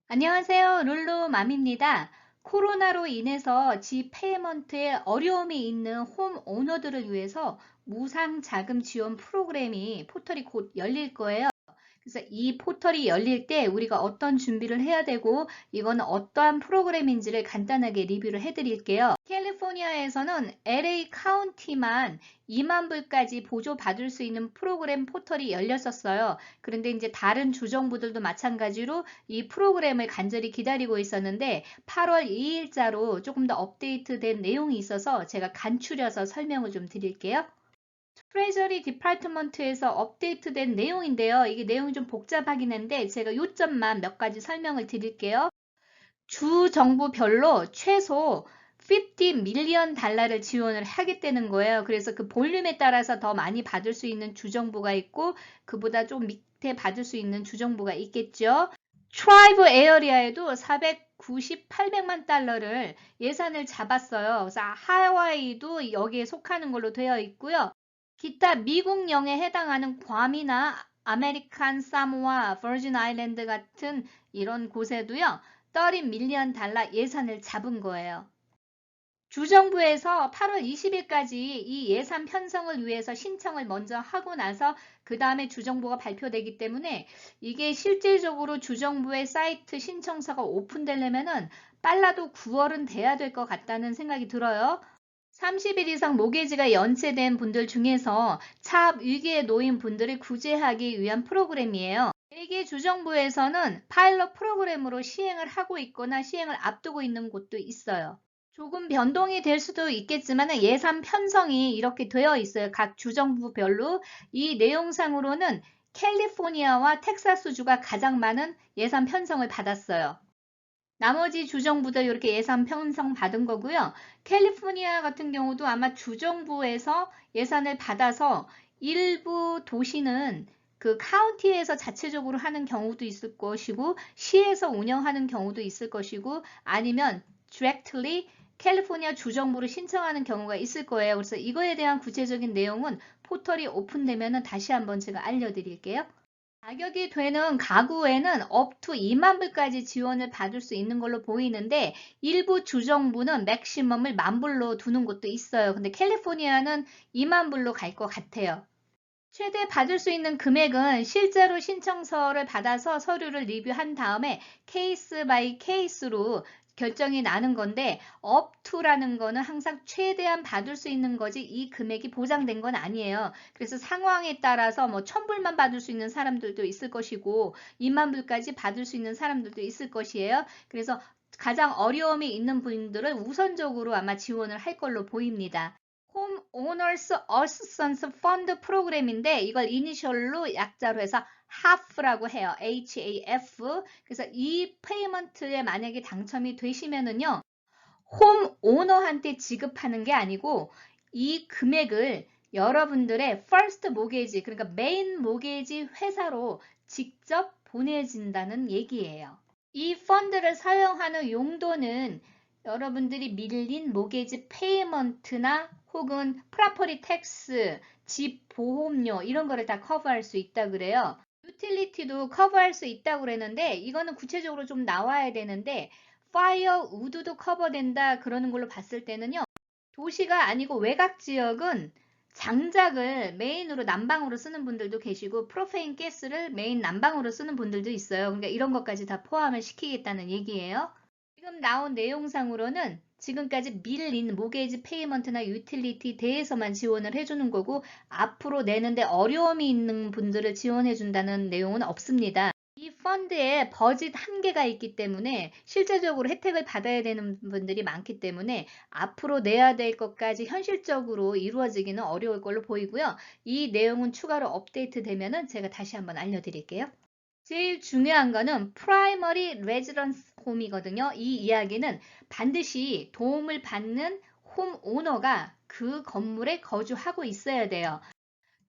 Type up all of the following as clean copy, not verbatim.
안녕하세요. 룰루맘입니다. 코로나로 인해서 집 페이먼트에 어려움이 있는 홈 오너들을 위해서 무상 자금 지원 프로그램이 포털이 곧 열릴 거예요. 그래서 이 포털이 열릴 때 우리가 어떤 준비를 해야 되고 이거는 어떠한 프로그램인지를 간단하게 리뷰를 해드릴게요. 캘리포니아에서는 LA 카운티만 2만 불까지 보조받을 수 있는 프로그램 포털이 열렸었어요. 그런데 이제 다른 주정부들도 마찬가지로 이 프로그램을 간절히 기다리고 있었는데 8월 2일자로 조금 더 업데이트된 내용이 있어서 제가 간추려서 설명을 좀 드릴게요. 트레저리 디파트먼트에서 업데이트된 내용인데요. 이게 내용이 좀 복잡하긴 한데 제가 요점만 몇 가지 설명을 드릴게요. 주 정부별로 최소 50 밀리언 달러를 지원을 하겠다는 거예요. 그래서 그 볼륨에 따라서 더 많이 받을 수 있는 주정부가 있고 그보다 좀 밑에 받을 수 있는 주정부가 있겠죠. 트라이브 에어리아에도 490, 800만 달러를 예산을 잡았어요. 그래서 하와이도 여기에 속하는 걸로 되어 있고요. 기타 미국령에 해당하는 괌이나 아메리칸 사모아, 버진 아일랜드 같은 이런 곳에도요. 30 밀리언 달러 예산을 잡은 거예요. 주정부에서 8월 20일까지 이 예산 편성을 위해서 신청을 먼저 하고 나서 그 다음에 주정부가 발표되기 때문에 이게 실질적으로 주정부의 사이트 신청서가 오픈되려면은 빨라도 9월은 돼야 될 것 같다는 생각이 들어요. 30일 이상 모기지가 연체된 분들 중에서 차압 위기에 놓인 분들을 구제하기 위한 프로그램이에요. 대개 주정부에서는 파일럿 프로그램으로 시행을 하고 있거나 시행을 앞두고 있는 곳도 있어요. 조금 변동이 될 수도 있겠지만 예산 편성이 이렇게 되어 있어요. 각 주정부별로. 이 내용상으로는 캘리포니아와 텍사스주가 가장 많은 예산 편성을 받았어요. 나머지 주정부들 이렇게 예산 편성 받은 거고요. 캘리포니아 같은 경우도 아마 주정부에서 예산을 받아서 일부 도시는 그 카운티에서 자체적으로 하는 경우도 있을 것이고 시에서 운영하는 경우도 있을 것이고 아니면 directly 캘리포니아 주정부를 신청하는 경우가 있을 거예요. 그래서 이거에 대한 구체적인 내용은 포털이 오픈되면 다시 한번 제가 알려드릴게요. 자격이 되는 가구에는 up to 2만 불까지 지원을 받을 수 있는 걸로 보이는데 일부 주정부는 맥시멈을 1만 불로 두는 곳도 있어요. 근데 캘리포니아는 2만 불로 갈 것 같아요. 최대 받을 수 있는 금액은 실제로 신청서를 받아서 서류를 리뷰한 다음에 케이스 바이 케이스로 결정이 나는 건데 up to라는 거는 항상 최대한 받을 수 있는 거지 이 금액이 보장된 건 아니에요. 그래서 상황에 따라서 뭐 1000불만 받을 수 있는 사람들도 있을 것이고 2만 불까지 받을 수 있는 사람들도 있을 것이에요. 그래서 가장 어려움이 있는 분들은 우선적으로 아마 지원을 할 걸로 보입니다. 홈 오너스 어시스턴스 펀드 프로그램인데 이걸 이니셜로 약자로 해서 HAF라고 해요. HAF. 그래서 이 페이먼트에 만약에 당첨이 되시면은요. 홈 오너한테 지급하는 게 아니고 이 금액을 여러분들의 퍼스트 모게지 그러니까 메인 모게지 회사로 직접 보내진다는 얘기예요. 이 펀드를 사용하는 용도는 여러분들이 밀린 모게지 페이먼트나 혹은 프라퍼리 텍스, 집 보험료 이런 거를 다 커버할 수 있다 그래요. 유틸리티도 커버할 수 있다고 그랬는데 이거는 구체적으로 좀 나와야 되는데 파이어 우드도 커버된다 그러는 걸로 봤을 때는요. 도시가 아니고 외곽 지역은 장작을 메인으로 난방으로 쓰는 분들도 계시고 프로페인 가스를 메인 난방으로 쓰는 분들도 있어요. 그러니까 이런 것까지 다 포함을 시키겠다는 얘기예요. 지금 나온 내용상으로는 지금까지 밀린 모게이지 페이먼트나 유틸리티 대해서만 지원을 해주는 거고 앞으로 내는데 어려움이 있는 분들을 지원해 준다는 내용은 없습니다. 이 펀드에 버짓 한계가 있기 때문에 실제적으로 혜택을 받아야 되는 분들이 많기 때문에 앞으로 내야 될 것까지 현실적으로 이루어지기는 어려울 걸로 보이고요. 이 내용은 추가로 업데이트 되면은 제가 다시 한번 알려드릴게요. 제일 중요한 거는 프라이머리 레지던스 홈이거든요. 이 이야기는 반드시 도움을 받는 홈 오너가 그 건물에 거주하고 있어야 돼요.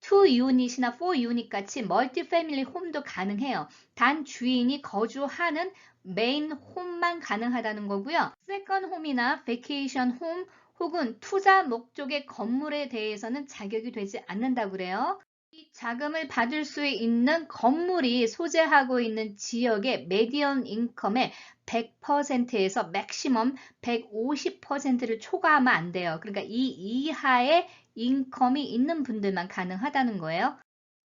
2 유닛이나 4 유닛 같이 멀티 패밀리 홈도 가능해요. 단 주인이 거주하는 메인 홈만 가능하다는 거고요. 세컨 홈이나 베케이션 홈 혹은 투자 목적의 건물에 대해서는 자격이 되지 않는다고 그래요. 이 자금을 받을 수 있는 건물이 소재하고 있는 지역의 메디언 인컴의 100%에서 맥시멈 150%를 초과하면 안 돼요. 그러니까 이 이하의 인컴이 있는 분들만 가능하다는 거예요.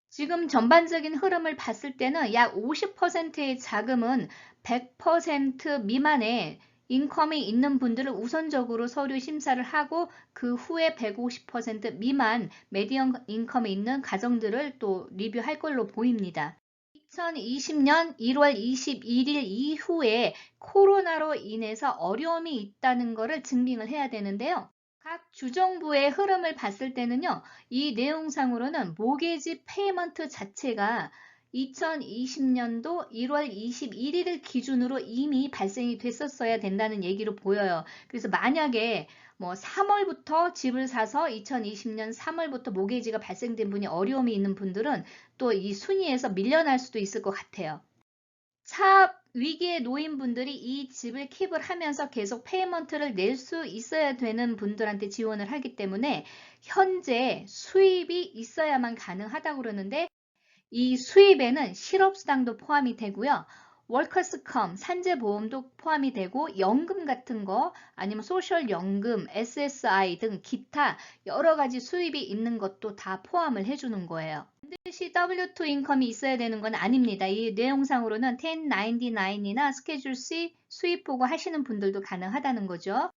지금 전반적인 흐름을 봤을 때는 약 50%의 자금은 100% 미만의 인컴이 있는 분들을 우선적으로 서류 심사를 하고 그 후에 150% 미만 메디언 인컴이 있는 가정들을 또 리뷰할 걸로 보입니다. 2020년 1월 21일 이후에 코로나로 인해서 어려움이 있다는 것을 증빙을 해야 되는데요. 각 주정부의 흐름을 봤을 때는요, 이 내용상으로는 모게지 페이먼트 자체가 2020년도 1월 21일을 기준으로 이미 발생이 됐었어야 된다는 얘기로 보여요. 그래서 만약에 뭐 3월부터 집을 사서 2020년 3월부터 모게지가 발생된 분이 어려움이 있는 분들은 또 이 순위에서 밀려날 수도 있을 것 같아요. 차압 위기에 놓인 분들이 이 집을 킵을 하면서 계속 페이먼트를 낼 수 있어야 되는 분들한테 지원을 하기 때문에 현재 수입이 있어야만 가능하다고 그러는데 이 수입에는 실업수당도 포함이 되고요. 월커스컴, 산재보험도 포함이 되고 연금 같은 거 아니면 소셜연금, SSI 등 기타 여러 가지 수입이 있는 것도 다 포함을 해주는 거예요. 반드시 W2 인컴이 있어야 되는 건 아닙니다. 이 내용상으로는 1099이나 스케줄 C 수입 보고 하시는 분들도 가능하다는 거죠.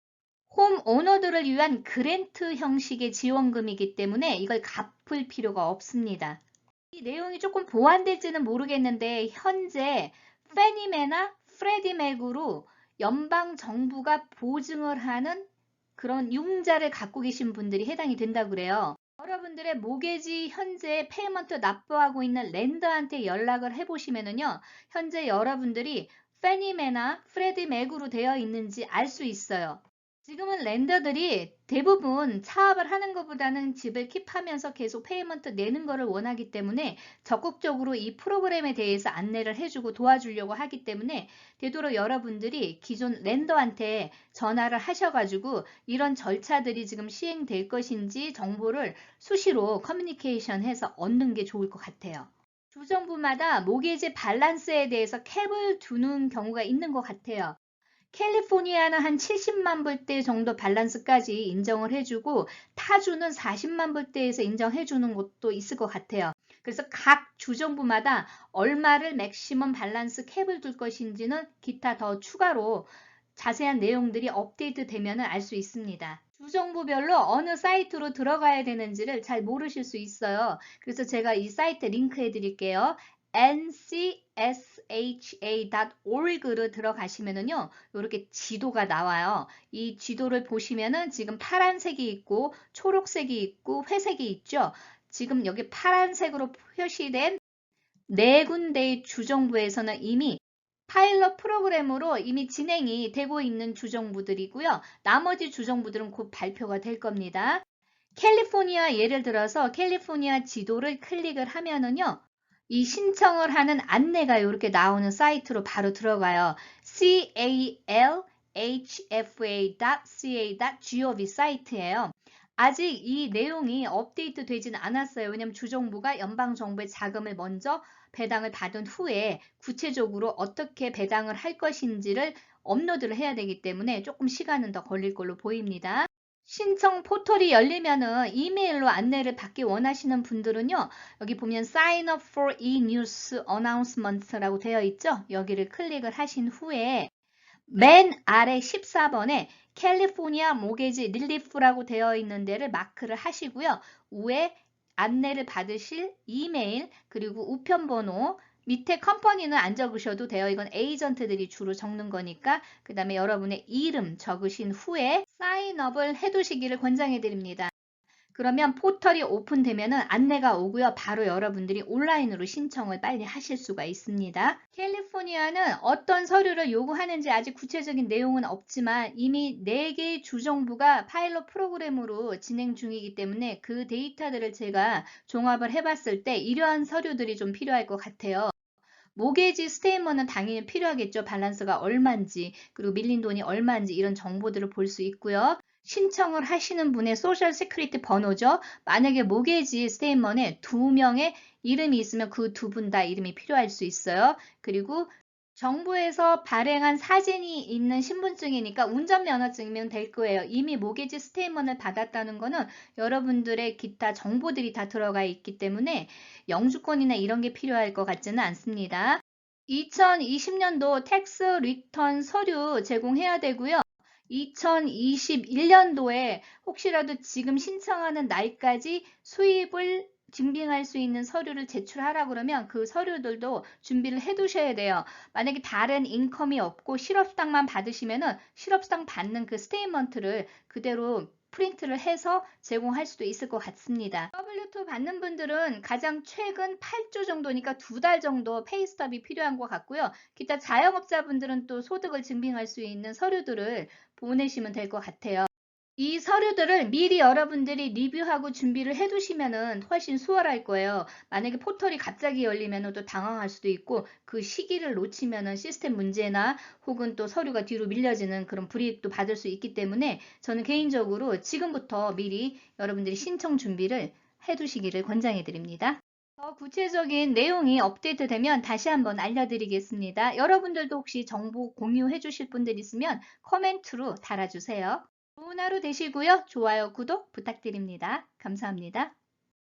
홈 오너들을 위한 그랜트 형식의 지원금이기 때문에 이걸 갚을 필요가 없습니다. 이 내용이 조금 보완될지는 모르겠는데 현재 페니매나 프레디맥으로 연방 정부가 보증을 하는 그런 융자를 갖고 계신 분들이 해당이 된다고 그래요. 여러분들의 모게지 현재 페이먼트 납부하고 있는 랜더한테 연락을 해보시면은요, 현재 여러분들이 페니매나 프레디맥으로 되어 있는지 알 수 있어요. 지금은 랜더들이 대부분 차압을 하는 것보다는 집을 킵하면서 계속 페이먼트 내는 것을 원하기 때문에 적극적으로 이 프로그램에 대해서 안내를 해주고 도와주려고 하기 때문에 되도록 여러분들이 기존 랜더한테 전화를 하셔가지고 이런 절차들이 지금 시행될 것인지 정보를 수시로 커뮤니케이션해서 얻는 게 좋을 것 같아요. 주정부마다 모기지 밸런스에 대해서 캡을 두는 경우가 있는 것 같아요. 캘리포니아는 한 70만 불대 정도 밸런스까지 인정을 해주고 타주는 40만 불대에서 인정해주는 곳도 있을 것 같아요. 그래서 각 주정부마다 얼마를 맥시멈 밸런스 캡을 둘 것인지는 기타 더 추가로 자세한 내용들이 업데이트 되면 알 수 있습니다. 주정부별로 어느 사이트로 들어가야 되는지를 잘 모르실 수 있어요. 그래서 제가 이 사이트 링크해 드릴게요. ncsha.org로 들어가시면은요, 이렇게 지도가 나와요. 이 지도를 보시면은 지금 파란색이 있고, 초록색이 있고, 회색이 있죠. 지금 여기 파란색으로 표시된 네 군데의 주정부에서는 이미 파일럿 프로그램으로 이미 진행이 되고 있는 주정부들이고요. 나머지 주정부들은 곧 발표가 될 겁니다. 캘리포니아 예를 들어서 캘리포니아 지도를 클릭을 하면은요. 이 신청을 하는 안내가 이렇게 나오는 사이트로 바로 들어가요. calhfa.ca.gov 사이트예요. 아직 이 내용이 업데이트 되진 않았어요. 왜냐하면 주정부가 연방정부의 자금을 먼저 배당을 받은 후에 구체적으로 어떻게 배당을 할 것인지를 업로드를 해야 되기 때문에 조금 시간은 더 걸릴 걸로 보입니다. 신청 포털이 열리면은 이메일로 안내를 받기 원하시는 분들은요. 여기 보면 Sign up for e-news announcement라고 되어 있죠. 여기를 클릭을 하신 후에 맨 아래 14번에 캘리포니아 모게지 릴리프라고 되어 있는 데를 마크를 하시고요. 위에 안내를 받으실 이메일 그리고 우편번호 밑에 컴퍼니는 안 적으셔도 돼요. 이건 에이전트들이 주로 적는 거니까 그 다음에 여러분의 이름 적으신 후에 사인업을 해두시기를 권장해 드립니다. 그러면 포털이 오픈되면 안내가 오고요. 바로 여러분들이 온라인으로 신청을 빨리 하실 수가 있습니다. 캘리포니아는 어떤 서류를 요구하는지 아직 구체적인 내용은 없지만 이미 4개의 주정부가 파일럿 프로그램으로 진행 중이기 때문에 그 데이터들을 제가 종합을 해봤을 때 이러한 서류들이 좀 필요할 것 같아요. 모게지 스테이먼은 당연히 필요하겠죠. 밸런스가 얼마인지 그리고 밀린 돈이 얼마인지 이런 정보들을 볼 수 있고요. 신청을 하시는 분의 소셜 시큐리티 번호죠. 만약에 모게지 스테이트먼에 두 명의 이름이 있으면 그 두 분 다 이름이 필요할 수 있어요. 그리고 정부에서 발행한 사진이 있는 신분증이니까 운전면허증이면 될 거예요. 이미 모게지 스테이트먼을 받았다는 거는 여러분들의 기타 정보들이 다 들어가 있기 때문에 영주권이나 이런 게 필요할 것 같지는 않습니다. 2020년도 텍스 리턴 서류 제공해야 되고요. 2021년도에 혹시라도 지금 신청하는 날까지 수입을 증빙할 수 있는 서류를 제출하라 그러면 그 서류들도 준비를 해 두셔야 돼요. 만약에 다른 인컴이 없고 실업수당만 받으시면은 실업수당 받는 그 스테이트먼트를 그대로 프린트를 해서 제공할 수도 있을 것 같습니다. W2 받는 분들은 가장 최근 8주 정도니까 2달 정도 페이스톱이 필요한 것 같고요. 기타 자영업자분들은 또 소득을 증빙할 수 있는 서류들을 보내시면 될 것 같아요. 이 서류들을 미리 여러분들이 리뷰하고 준비를 해 두시면은 훨씬 수월할 거예요. 만약에 포털이 갑자기 열리면은 또 당황할 수도 있고 그 시기를 놓치면은 시스템 문제나 혹은 또 서류가 뒤로 밀려지는 그런 불이익도 받을 수 있기 때문에 저는 개인적으로 지금부터 미리 여러분들이 신청 준비를 해 두시기를 권장해 드립니다. 더 구체적인 내용이 업데이트되면 다시 한번 알려드리겠습니다. 여러분들도 혹시 정보 공유해 주실 분들 있으면 코멘트로 달아주세요. 좋은 하루 되시고요. 좋아요, 구독 부탁드립니다. 감사합니다.